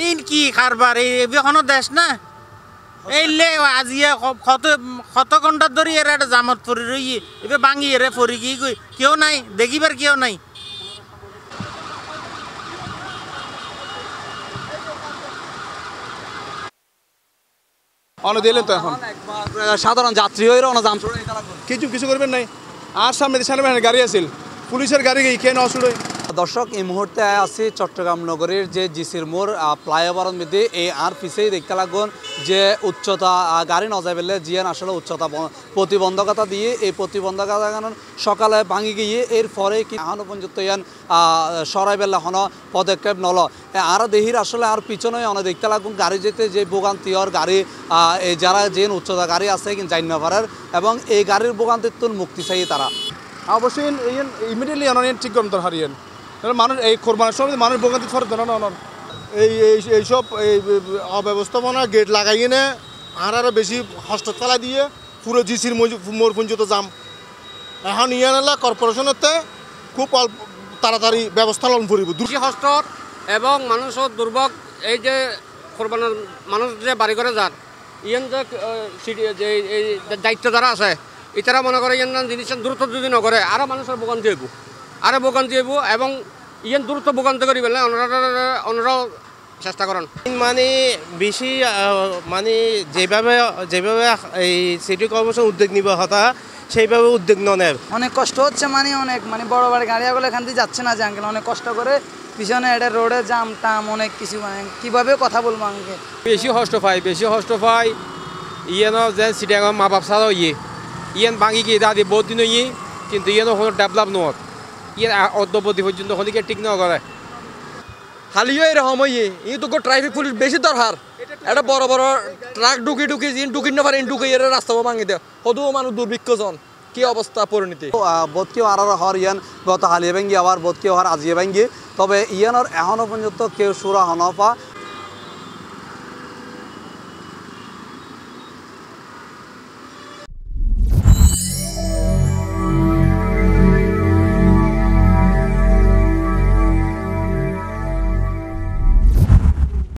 in কি কারবার এখনো দেশ না এইলে আজিয়া কত ঘন্টা ধরে এরা একটা জামত পরি রই এবার ভাঙি এরে পরি গিয়ে গই কেউ নাই দেখিবার কেউ নাই দিলেন তো এখন সাধারণ যাত্রী হয়ে রওনা জাম কিছু করবেন নাই আর সামনে গাড়ি আছিল পুলিশের গাড়ি গিয়ে কেন অসুবিধা দর্শক এই মুহূর্তে আছি চট্টগ্রাম নগরীর যে জিসির মোড় ফ্লাইওভারের মধ্যে এই আর পিছেই দেখতে লাগুন যে উচ্চতা গাড়ি ন যাই পেলে জিয়ান আসলে উচ্চতা প্রতিবন্ধকতা দিয়ে এই প্রতিবন্ধকতা কারণ সকালে ভাঙি গিয়ে এরপরে কি এখনো পর্যন্ত ইয়ান সরাই বেলা হন পদক্ষেপ নল আর দেহির আসলে আর পিছনে অনেক দেখতে লাগুন গাড়ি যেতে যে ভোগান্তির গাড়ি এই যারা যে উচ্চতা গাড়ি আছে কিন্তু জান্য পারার এবং এই গাড়ির ভোগান্তির তুল মুক্তি চাই তারা অবশ্যই ইমিডিয়েটলি অনেক ঠিক করতে হারিয়েন মানুষ এই কোরবানের সময় মানুষ ভোগান্তি ফরত না এইসব এই অব্যবস্থাপনা গেট লাগাইয়ে নে আরও বেশি হস্ত চালাই দিয়ে পুরো জিসির মোড় পর্যন্ত যাম এখন ইয়ানলা কর্পোরেশনতে খুব অল্প তাড়াতাড়ি ব্যবস্থা লন করিব কৃষি হস্ত এবং মানুষের দুর্ভোগ এই যে কোরবানের মানুষ যে বাড়ি করে যান ইয়ান যে এই দায়িত্ব যারা আছে এটারা মনে করে ইয়ান জিনিস দ্রুত যদি নকরে আরও মানুষের ভোগান্তি হইব আরও ভোগান্তি হইব এবং ইয়ান দ্রুত ভোগান্তি করি পেলে অন্যরাও চেষ্টা করেন মানে বেশি মানে যেভাবে এই সিটি কর্পোরেশন উদ্যোগ নিব হতা সেইভাবে উদ্যোগ নেয় অনেক কষ্ট হচ্ছে অনেক বড় বড় গাড়িগুলো এখান থেকে যাচ্ছে না যে আঙ্কেল অনেক কষ্ট করে পিছনে এটা রোডে জাম টাম অনেক কিছু কীভাবে কথা বলবো আঙ্কেল বেশি কষ্ট পাই ইয়েন যে সিটিয়াঙ্গর মা বাপ ছাড়াও ইয়ান ভাঙি গিয়ে দাদি বহুত দিন কিন্তু ইয়ানো কোনো ডেভেলপ নয় ইয়ান অদ্যবধি পর্যন্ত হলিকে ঠিক না করে হালিও এরকম ই তো ট্রাফিক পুলিশ বেশি দরকার এটা বড় বড় ট্রাক ঢুকি ঢুকি না পারে ঢুকে এর রাস্তা ভাঙি দেয় হদু মানুষ দুর্ভিক্ষজন কি অবস্থা পরিণতি বোধকেও আর হর ইয়ান গত হালিয়ে ভাঙ্গি আবার বোধকেও হর আজিয়ে ভাঙ্গি তবে ইয়ানোর এখনও পর্যন্ত কেউ সুরা হনফা